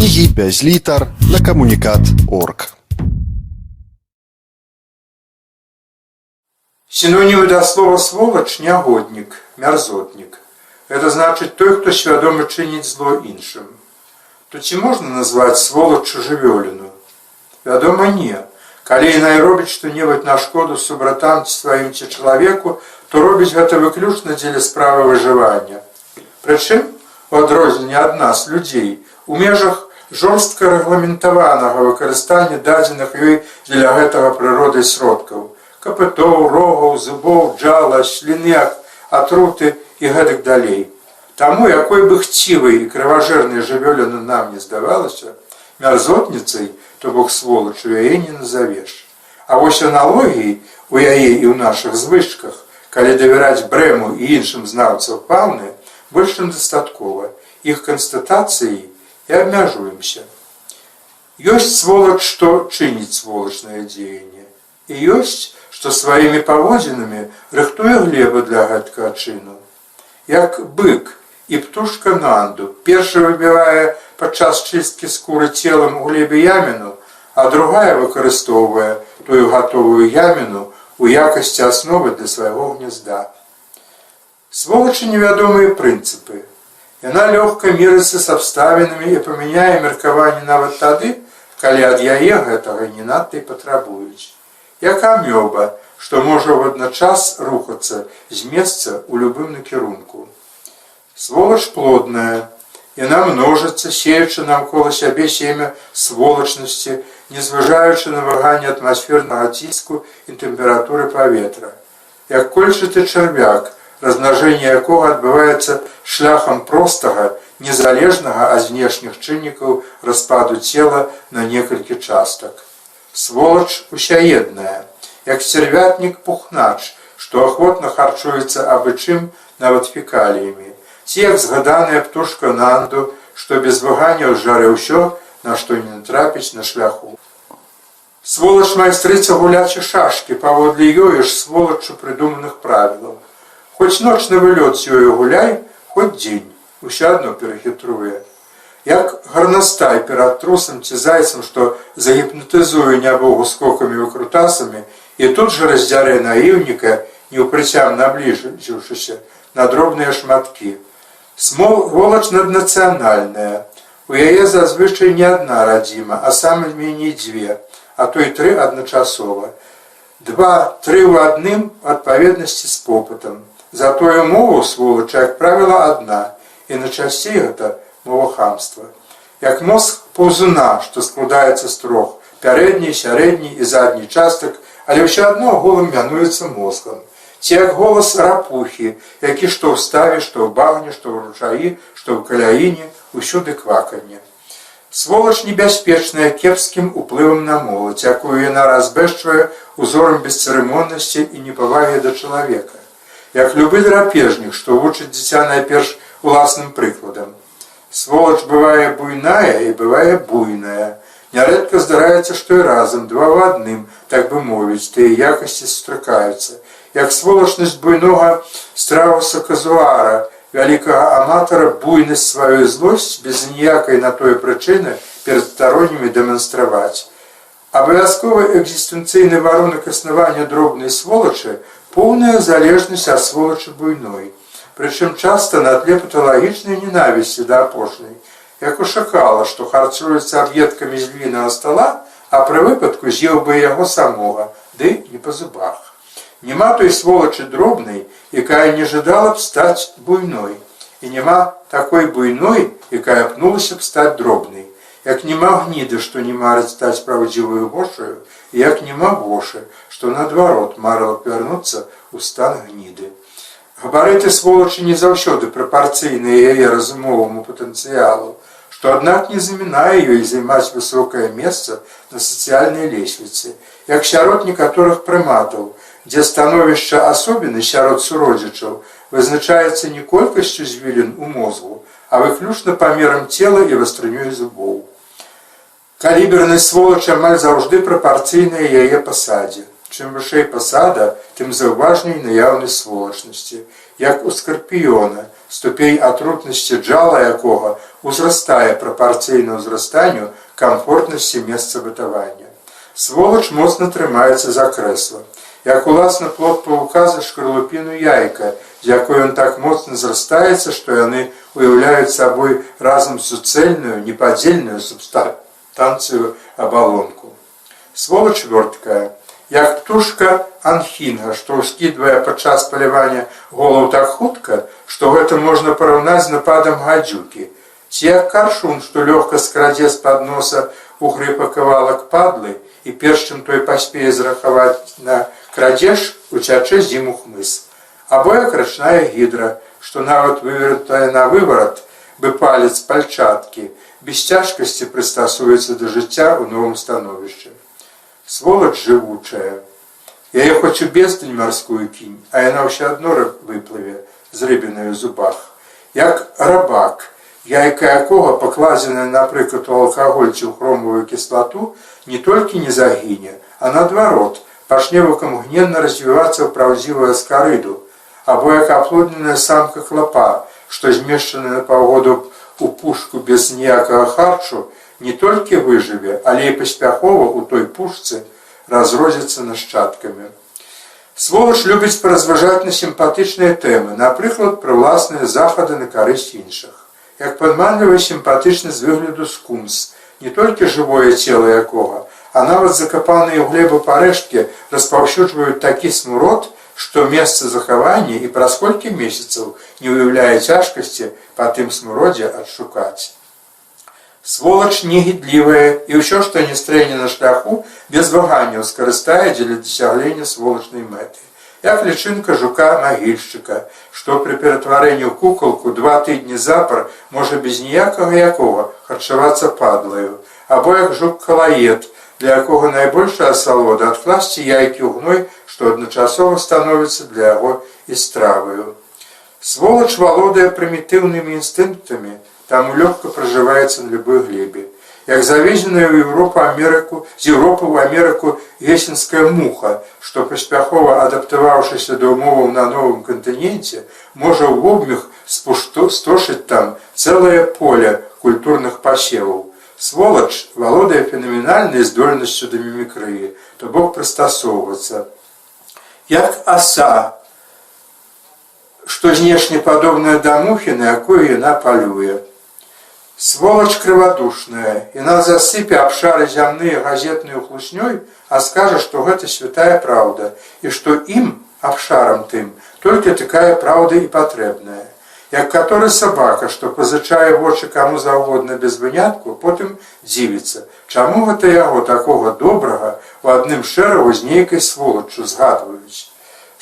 Кнігі без літар на камунікат.орг. Синонимы до слова «сволочь» – негодник, мерзотник. Это значит той, кто свядомо чинить зло іншим. То ці можна назвать сволочью жывёліну? Вядома, не. Калі яна і робіць што-небудзь на шкоду субратам ці сваім ці чалавеку, то робіць гэта выключна дзеля справы выжывання. Прычым, у адрозненне ад нас, людзей, у межах жорстка рэгламентаванага выкарыстання дадзеных ёй для гэтага прыродай сродкаў – капытоў, рогаў, зубоў, джала, сліны, атруты і гэтак далей. Таму, якой бы хцівай і крыважэрнай жывёліна нам не здавалася, мерзотніцай, то бок сволачу, яе не назавеш. А вось аналогіі у яе і ў нашых звычках, калі давяраць Брэму і іншым знаўцам фаўны, больш чым дастаткова. Іх канстатацыяй і абмяжуемся. Ёсць сволач, што чыніць сволачнае дзеянне. І ёсць, што сваімі паводзінамі рыхтуе глебу для гэткага чыну. Як бык і птушка Нанду. Першы выбівае падчас чысткі скуры целам у глебе яміну, а другая выкарыстоўвае тую гатовую яміну у якасці асновы для свайго гнязда. Сволачы невядомыя прынцыпы. Яна лёгка мірыцца з абставінамі і памяняе меркаванне нават тады, калі ад яе гэтага не надта і патрабуюць. Як амёба, што можа водначас рухацца з месца ў любым накірунку. Сволач плодная. Яна множыцца, сеючы навкола сябе семя сволачнасці, не зважаючы на ваганне атмасфернага ціску і тэмпературы паветра. Як кольчаты чарвяк, размнажэнне якога адбываецца шляхам простага, незалежнага ад знешніх чыннікаў распаду цела на некалькі частак. Сволач усяедная, як сцярвятнік пухнач, што ахвотна харчуецца абы чым, нават фекаліямі, ці як згаданая птушка Нанду, што без ваганняў жаре ўсё, на што не натрапіць на шляху. Сволач майстрыца гулячы шашкі, паводле ёю ж сволачу прыдуманых правілаў. Хоць ночны вылёт з ёю гуляй, хоць дзень, усё адно перахітруе. Як гарнастай перад трусам ці зайцам, што загіпнатызуе нябогу скокамі і выкрутасамі, і тут жа раздзярэ наіўніка, неўпрыцям набліжыўшыся, на дробныя шматкі. Сволач наднацыянальная. У яе зазвычай не адна радзіма, а самай меней дзве, а то і тры адначасова. 2-3 ў адным адпаведнасці з попытам. Затое мова ў сволача, як правіла, адна, і найчасцей гэта мова хамства. Як мозг паўзуна, што складаецца з 3 – пярэдні, сярэдні і задні частак, але ўсё адно голым мянуецца мозгам. Ці як голас рапухі, які што ў ставе, што ў багне, што ў ручаі, што ў каляіне, усюды кваканне. Сволач небяспечная кепскім уплывам на моладзь, якую яна разбэшчвае узорам бесцырымоннасці і непавагі да чалавека. Як любы драпежнік, што вучыць дзіця найперш уласным прыкладам. Сволач бывае буйная і бывае буйная. Нярэдка здараецца, што і разам, 2 ў адным, так бы мовіць, тыя якасці сустракаюцца. Як сволачнасць буйнога страуса казуара, вялікага аматара буйнасць сваю злосць без ніякай на тое прычыны перад староннімі дэманстраваць. Абавязковы экзістэнцыйны варунак існавання дробнай сволачы – поўная залежнасць ад сволачы буйной. Прычым часта на тле паталагічнай ненавісці да апошняй, як у шакала, што харчуецца аб'едкамі з львінага стала, а пры выпадку з'еў бы яго самога, ды не па зубах. Нема той сволачы дробнай, якая не жадала б стаць буйной, і няма такой буйной, якая пнулася б стаць дробнай. Як нема гніды, што не марыць стаць праўдзівую вошаю, і як нема вошы, што наадварот марыла б вярнуцца ў стан гніды. Габарыты сволачы не заўсёды прапарцыйныя яе разумоваму патэнцыялу, што аднак не замінае ёй займаць высокае месца на сацыяльнай лесвіцы, як сярод некаторых прыматаў, дзе становішча асобіны сярод суродзічаў вызначаецца не колькасцю звілін у мозгу, а выключна памерам цела і вастрынёй зубоў. Калібернасць сволачы амаль заўжды прапарцыйная яе пасадзе. Чым вышэй пасада, тым заўважней наяўнасць сволачнасці. Як у скарпіёна, ступень атрутнасці джала якога узрастае прапарцыйна ўзрастанню камфортнасці месцабытавання. Сволач моцна трымаецца за крэсла. Як уласна плод павука за шкарлупіну яйка, з якой ён так моцна зрастаецца, што яны уяўляюць сабой разам суцэльную, непадзельную субстанцыю абалонку. Сволач вёрткая, як птушка анхінга, што ўскідвае падчас палявання голаў так хутка, што гэта можна параўнаць з нападам гадзюкі, ці як каршун, што лёгка скрадзе з-пад носа у грыпа кавалак падлы, і перш чым той паспее зрахаваць на крадзеж, уцячэ з ім у хмыз. Або як рачная гідра, што нават вывернутая на выварат, бы палец пальчаткі, без цяжкасці прыстасуецца да жыцця ў новым становішчы. Сволач жывучая. Яе хоць у бездань марскую кінь, а яна ўсё адно выплыве з рыбінай у зубах. Як рабак, яйка якога, пакладзеная, напрыклад, у алкаголь ці ў хромавую кіслату, не толькі не загіне, а наадварот, пачне выкамгненна развівацца ў праўдзівую скарыду, або як аплодненая самка клапа, што змешчаная на паўгоду у пушку без ніякага харчу, не толькі выжыве, але і паспяхова ў той пушцы разродзіцца нашчадкамі. Сволач любіць паразважаць на сімпатычныя тэмы, напрыклад, пра ўласныя захады на карысць іншых. Як падманлівы сімпатычны з выгляду скумс, не толькі жывое цела якога, а нават закапаныя ў глебу парэшткі распаўсюджваюць такі смурод, што месца захавання і праз колькі месяцаў не ўяўляе цяжкасці па тым смуродзе адшукаць. Сволач негідлівая, і ўсё, што не стрэне на шляху, без ваганняў скарыстае дзеля дасяглення сволачнай мэты. Як лічынка жука-магільшчыка, што пры ператварэнні ў кукалку 2 тыдні запар можа без ніякага якога харчавацца падлаю, або як жук-калаед, для якога найбольшая асалода адкласці яйкі ў гной, што адначасова становіцца для яго і страваю. Сволач валодае прымітыўнымі інстынктамі, таму лёгка пражываецца на любой глебе. Як завезеная з Еўропы ў Амерыку гесенская муха, што паспяхова адаптаваўшыся да ўмоваў на новым кантыненце, можа ў обмег спустошыць там цэлае поле культурных пасеваў. Сволач валодае фенаменальнай здольнасцю да мімікрыі, то бок прыстасоўвацца. Як аса, што знешне падобная да мухі, на якую яна палюе. Сволач крывадушная, яна засыпе абшары зямныя газетнаю хлуснёй, а скажа, што гэта святая праўда, і што ім, абшарам тым, толькі такая праўда і патрэбная. Як каторы сабака, што пазычае вочы каму заўгодна без вынятку, потым дзівіцца, чаму гэта яго такога добрага у адным шэрагу з нейкай сволаччу згадваюць.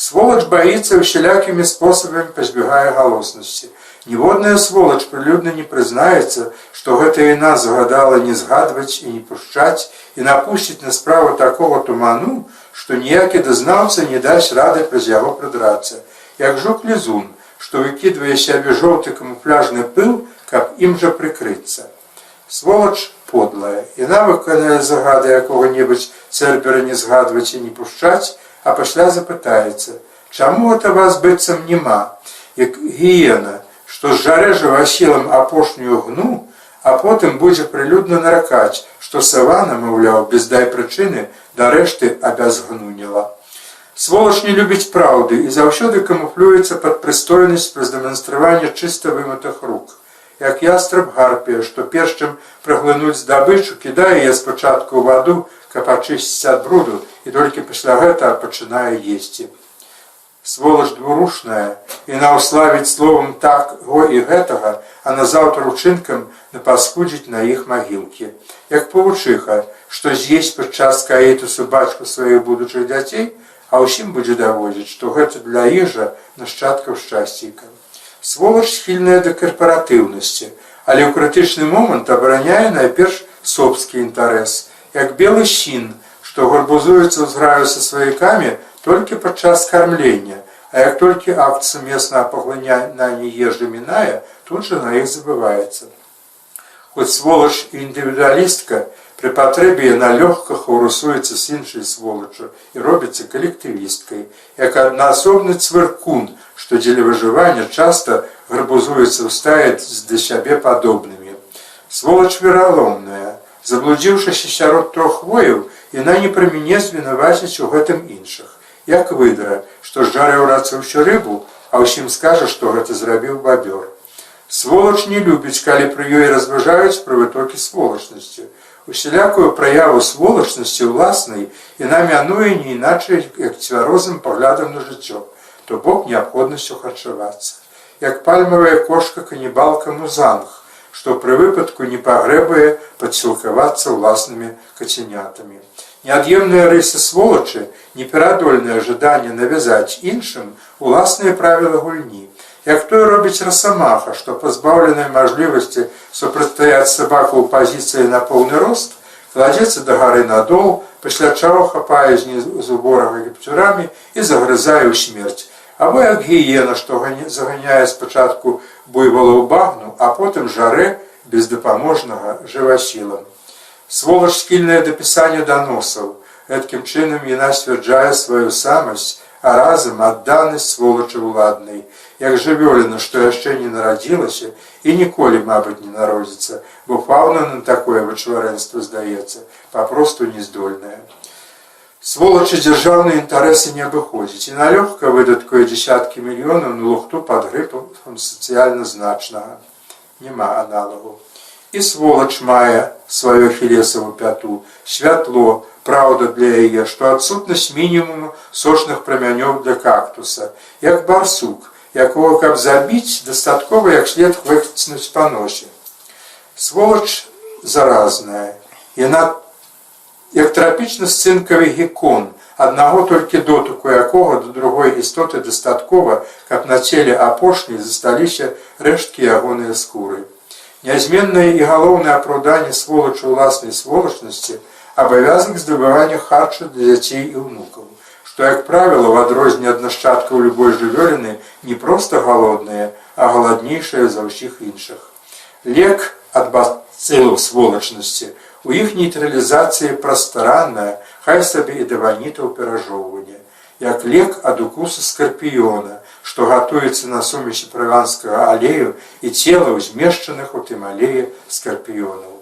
Сволач баіцца усялякімі спосабамі пазбягае галоснасці. Ніводная сволач прылюдна не прызнаецца, што гэта яна загадала не згадваць і не пушчаць і напусціць на справу такога туману, што ніякі дазнаўца не дасць рады праз яго прыдрацца. Як жук-лізун, што выкідвае сябе жоўты камуфляжны пыл, каб ім жа прыкрыцца. Сволач подлая. Яна выканае загады якога-небудзь цэрбера не згадваць і не пушчаць, а пасля запытаецца, чаму гэта вас быццам няма, як гіена, што зжарэ жывасілам апошнюю гну, а потым будзе прылюдна наракаць, што сава, намаўляў, без дай прычыны да рэшты абязгнуніла. Сволач не любіць праўды і заўсёды камуфлюецца пад прыстойнасць праз дэманстраванне чыста вымытых рук. Як ястраб гарпія, што перш чым праглынуць здабычу, кідае яе спачатку ў ваду, каб ачысціць ад бруду, і толькі пасля гэтага пачынае есці. Сволач двурушная, яна ўславіць словам таго і гэтага, а назаўтра учынкам напаскудзіць на іх магілкі. Як павучыха, што з'есць падчас каэтусу бацьку сваіх будучых дзяцей, а ўсім будзе даводзіць, што гэта для іх жа нашчадкаў шчасціка. Сволач схільная да карпаратыўнасці, але ў крытычны момант абараняе найперш собскі інтарэс, як белы сін, што гарбузуецца ў зграю са сваякамі толькі падчас кармлення, а як толькі акт сумеснага паглынання ежы мінае, тут жа на іх забываецца. Хоць сволач і індывідуалістка, пры патрэбе яна лёгка хаўрусуецца з іншай сволачу і робіцца калектывісткай, як аднаасобны цвыркун, што дзеля выжывання часта гарбузуецца ў стаі з да сябе падобнымі. Сволач вераломная, заблудзіўшыся сярод трох вояў, яна не прыміне звінаваціць у гэтым іншых, як выдра, што зжарыў рацы ўсю рыбу, а ўсім скажа, што гэта зрабіў бабёр. Сволач не любіць, калі пры ёй разважаюць пра вытокі сволачнасці. Усялякую праяву сволачнасці ўласнай яна мянуе не іначай, як цвярозым паглядам на жыццё, то бок неабходнасцю харчавацца. Як пальмавая кошка-канібалка Музанг, што пры выпадку не пагрэбае падсілкавацца ўласнымі кацянятамі. Неад'емныя рысы сволачы, неперадольнае жаданне навязаць іншым уласныя правілы гульні. Як той робіць расамаха, што пазбаўленай мажлівасці супрацьстаяць сабаку ў пазіцыі на поўны рост, кладзецца да гары надол, пасля чаго хапае знізу ворага кіпцюрамі і загрызае ў смерць. Або як гіена, што заганяе спачатку буйвола ў багну, а потым жарэ бездапаможнага жывасілам. Сволач скільная да пісання даносаў. Гэткім чынам яна сцвярджае сваю самасць, а разам адданасць сволачы ўладнай. Як жывёліна, што яшчэ не нарадзілася і ніколі, мабыць, не народзіцца, бо фаўна на такое вычварэнства, здаецца, папросту нездольная. Сволачы дзяржаўныя інтарэсы не абыходзіць і налёгка выдаткуе дзесяткі мільёнаў на лухту пад грыпам сацыяльна значнага. Няма аналагу. І сволач мае сваю ахілесаву пяту, святло, праўда для яе, што адсутнасць мінімуму сочных прамянёў для кактуса, як барсук, якого, каб забіць, дастаткова як след выхцнуць па носе. Сволач заразная. Яна як трапічна-сцынкавы геккон, аднаго толькі дотыку якога да другой істоты дастаткова, каб на целе апошняй засталіся рэшткі ягоныя скуры. Нязменнае і галоўнае апраўданне сволачу ўласнай сволачнасці абавязак здабывання харчу для дзяцей і ўнукаў, што, як правіла, в адрозненне ад нашчадкаў любой жывёліны не проста галодныя, а галаднейшыя за ўсіх іншых. Лек ад бацылаў сволачнасці у іх нейтралізацыі прастаранная, хай сабе і да ванітаў перажоўвання, як лек ад укуса скарпіёна, што гатуецца на сумесі прыванскага алею і целаў, змешчаных у тым алеі скарпіёнаў.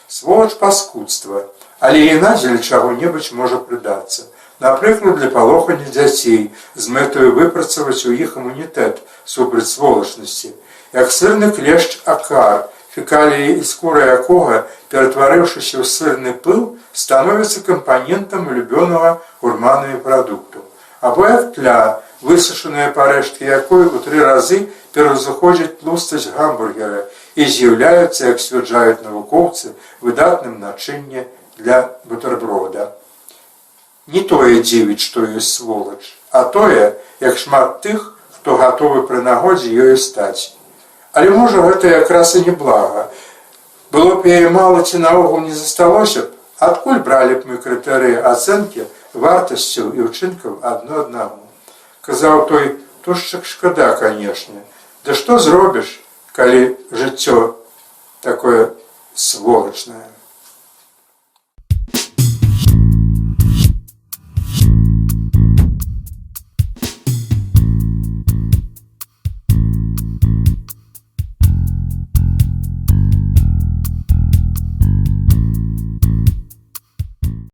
Сволач паскудства, але яна дзеля чаго-небудзь можа прыдацца. Напрыклад, для палохання дзяцей, з мэтаю выпрацаваць у іх імунітэт супраць сволачнасці, як сырны клешч акар, фекаліі і скура якога, ператварыўшыся ў сырны пыл, становіцца кампанентам улюбёнага гурманамі прадукту. Або як тля, высушаныя парэшткі якой у 3 разы пераўзыходзяць тлустасць гамбургера і з'яўляюцца, як сцвярджаюць навукоўцы, выдатным начыннем для бутэрброда. Не тое дзівіць, што ёсць сволач, а тое, як шмат тых, хто гатовы пры нагодзе ёю стаць. Але можа гэта якраз і не блага. Было б яе мала ці наогул не засталося б, адкуль бралі б мы крытэрыі ацэнкі вартасцяў і ўчынкаў адно аднаму. Казаў той, тушчык шкада, канешне. Да што зробіш, калі жыццё такое сволачнае?